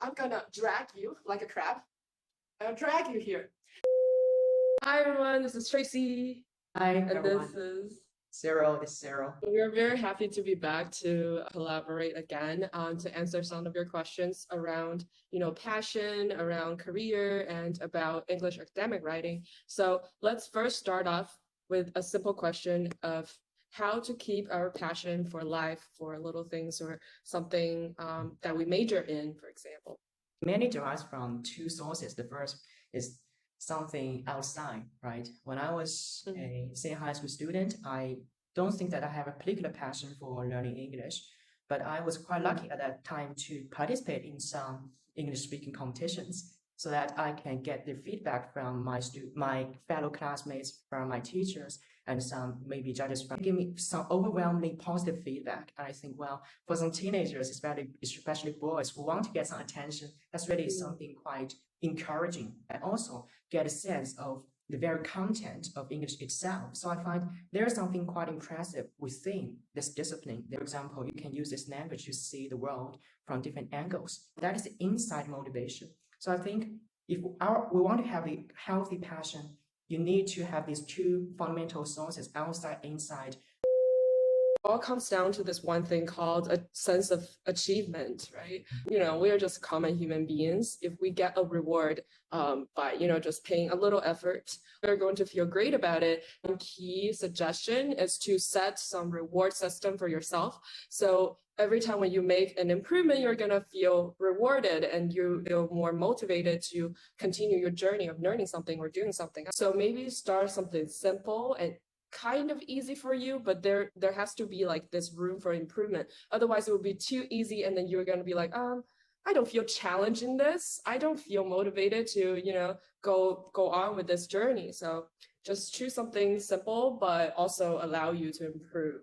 I'm gonna drag you like a crab. I'll drag you here. Hi everyone, this is Tracy. Hi and everyone. This is Cyril. This is Cyril. We are very happy to be back to collaborate again to answer some of your questions around, passion, around career, and about English academic writing. So let's first start off with a simple question of how to keep our passion for life, for little things or something that we major in, for example. Many derives from two sources. The first is something outside, right? When I was a senior high school student, I don't think that I have a particular passion for learning English, but I was quite lucky at that time to participate in some English speaking competitions so that I can get the feedback from my fellow classmates, from my teachers, and some maybe judges give me some overwhelmingly positive feedback. And I think, well, for some teenagers, especially boys who want to get some attention, that's really something quite encouraging, and also get a sense of the very content of English itself. So I find there's something quite impressive within this discipline. For example, you can use this language to see the world from different angles. That is the inside motivation. So I think if we want to have a healthy passion, you need to have these two fundamental sources, outside, inside. All comes down to this one thing called a sense of achievement, right? We are just common human beings. If we get a reward by, just paying a little effort, we're going to feel great about it. One key suggestion is to set some reward system for yourself. So every time when you make an improvement, you're going to feel rewarded and you feel more motivated to continue your journey of learning something or doing something. So maybe start something simple and kind of easy for you, but there has to be like this room for improvement. Otherwise it will be too easy and then you're going to be like, I don't feel challenged in this. I don't feel motivated to, go on with this journey. So just choose something simple, but also allow you to improve.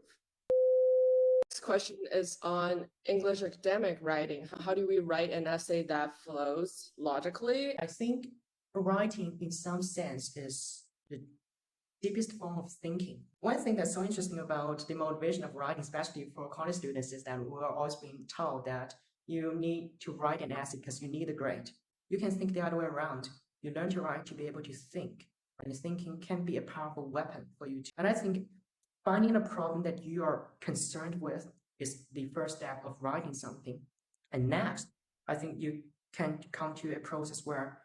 This question is on English academic writing. How do we write an essay that flows logically? I think writing in some sense is the deepest form of thinking. One thing that's so interesting about the motivation of writing, especially for college students, is that we're always being told that you need to write an essay because you need a grade. You can think the other way around. You learn to write to be able to think, and thinking can be a powerful weapon for you. And I think finding a problem that you are concerned with is the first step of writing something. And next, I think you can come to a process where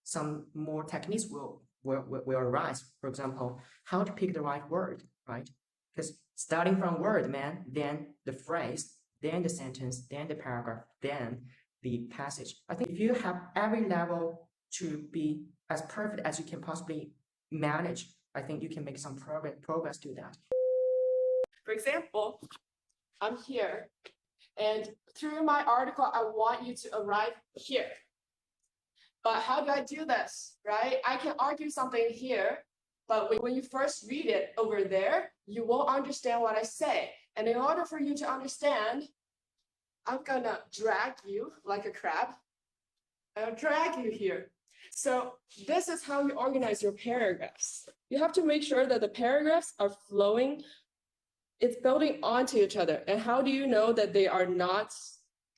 some more techniques will arise. For example, how to pick the right word, right? Because starting from word, then the phrase, then the sentence, then the paragraph, then the passage. I think if you have every level to be as perfect as you can possibly manage, I think you can make some progress to that. For example, I'm here, and through my article, I want you to arrive here. But how do I do this, right? I can argue something here, but when you first read it over there, you won't understand what I say. And in order for you to understand, I'm gonna drag you like a crab. I'll drag you here. So this is how you organize your paragraphs. You have to make sure that the paragraphs are flowing. It's building onto each other. And how do you know that they are not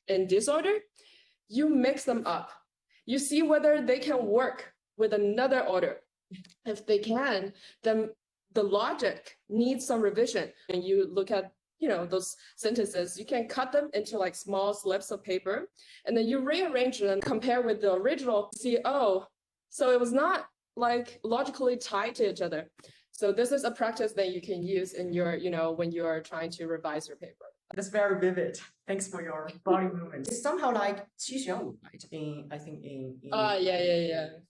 in disorder? You mix them up. You see whether they can work with another order. If they can, then the logic needs some revision. And you look at, those sentences, you can cut them into like small slips of paper, and then you rearrange them, compare with the original, see, so it was not like logically tied to each other. So this is a practice that you can use in your, when you're trying to revise your paper. That's very vivid. Thanks for your body movement. It's somehow like 七选五, right? I think in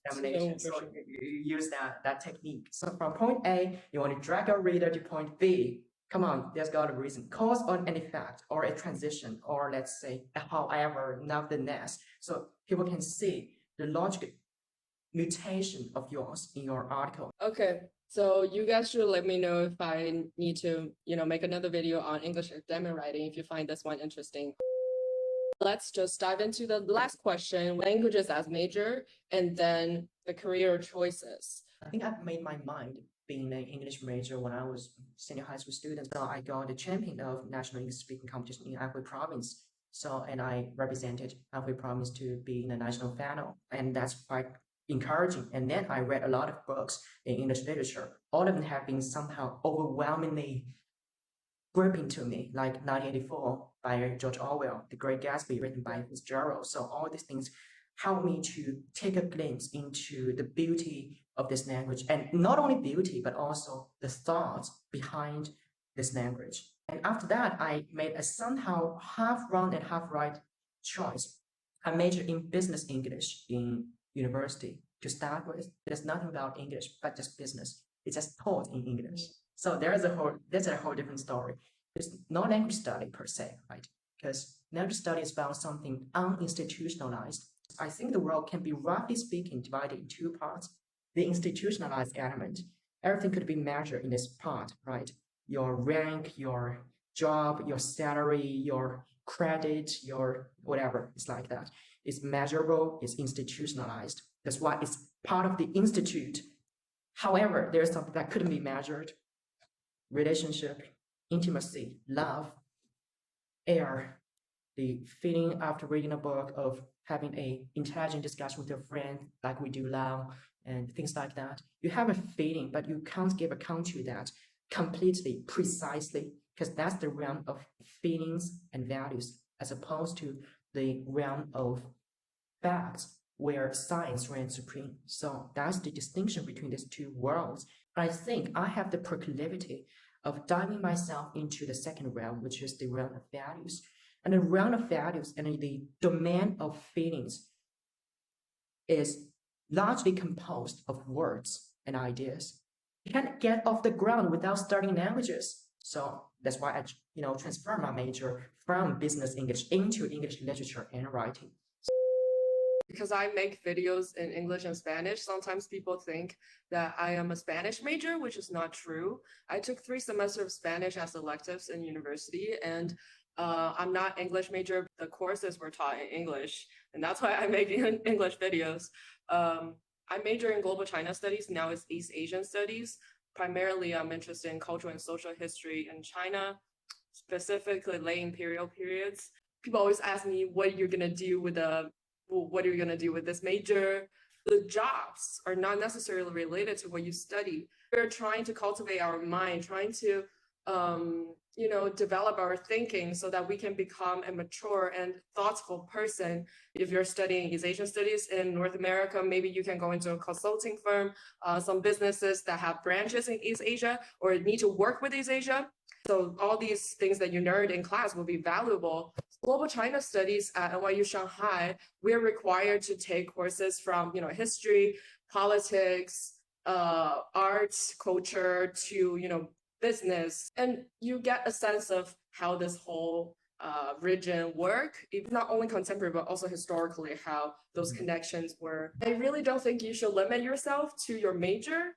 examination. So sure. you use that technique. So from point A, you want to drag your reader to point B. Come on, there's got a reason. Cause or an effect, or a transition, or let's say a however, nevertheless. So people can see the logical mutation of yours in your article. Okay. So you guys should let me know if I need to, make another video on English academic writing if you find this one interesting. Let's just dive into the last question, languages as major, and then the career choices. I think I've made my mind being an English major when I was senior high school student. So I got the champion of national English speaking competition in Anhui province. So, and I represented, and we promised to be in the national panel, and that's quite encouraging. And then I read a lot of books in English literature. All of them have been somehow overwhelmingly gripping to me, like 1984 by George Orwell, The Great Gatsby written by Fitzgerald. So all these things help me to take a glimpse into the beauty of this language, and not only beauty, but also the thoughts behind this language. And after that, I made a somehow half wrong and half right choice. I majored in business English in university to start with. There's nothing about English, but just business. It's just taught in English. So that's a whole different story. It's not language study per se, right? Because language study is about something uninstitutionalized. I think the world can be, roughly speaking, divided in two parts. The institutionalized element, everything could be measured in this part, right? Your rank, your job, your salary, your credit, your whatever, it's like that. It's measurable, it's institutionalized. That's why it's part of the institute. However, there's something that couldn't be measured. Relationship, intimacy, love, air, the feeling after reading a book of having an intelligent discussion with your friend, like we do now, and things like that. You have a feeling, but you can't give account to that completely, precisely, because that's the realm of feelings and values, as opposed to the realm of facts, where science reigns supreme. So that's the distinction between these two worlds. I think I have the proclivity of diving myself into the second realm, which is the realm of values. And the realm of values and the domain of feelings is largely composed of words and ideas. You can't get off the ground without studying languages. So that's why I transferred my major from business English into English literature and writing. Because I make videos in English and Spanish, sometimes people think that I am a Spanish major, which is not true. I took 3 semesters of Spanish as electives in university, and I'm not English major. The courses were taught in English, and that's why I make English videos. I major in global China studies, now it's East Asian studies. Primarily, I'm interested in cultural and social history in China, specifically late imperial periods. People always ask me, what are you gonna do with this major? The jobs are not necessarily related to what you study. We're trying to cultivate our mind, trying to develop our thinking so that we can become a mature and thoughtful person. If you're studying East Asian studies in North America, maybe you can go into a consulting firm, some businesses that have branches in East Asia or need to work with East Asia. So all these things that you learned in class will be valuable. Global China studies at NYU Shanghai, we're required to take courses from history, politics, arts, culture, to business, and you get a sense of how this whole region work. It's not only contemporary, but also historically how those connections were. I really don't think you should limit yourself to your major.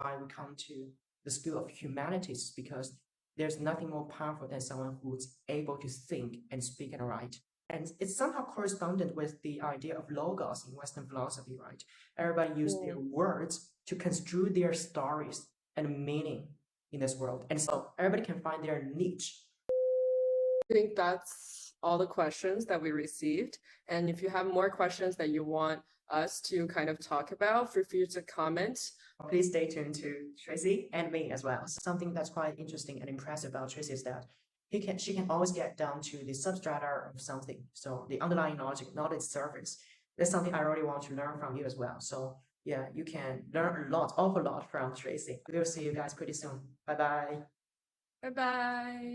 I would come to the School of Humanities because there's nothing more powerful than someone who's able to think and speak and write. And it's somehow correspondent with the idea of logos in Western philosophy, right? Everybody uses their words to construe their stories and meaning in this world. And so everybody can find their niche. I think that's all the questions that we received. And if you have more questions that you want us to kind of talk about, feel free to comment. Please stay tuned to Tracy and me as well. Something that's quite interesting and impressive about Tracy is that she can always get down to the substrata of something. So the underlying logic, not its surface. That's something I really want to learn from you as well. So yeah, you can learn awful lot from Tracy. We'll see you guys pretty soon. Bye-bye. Bye-bye.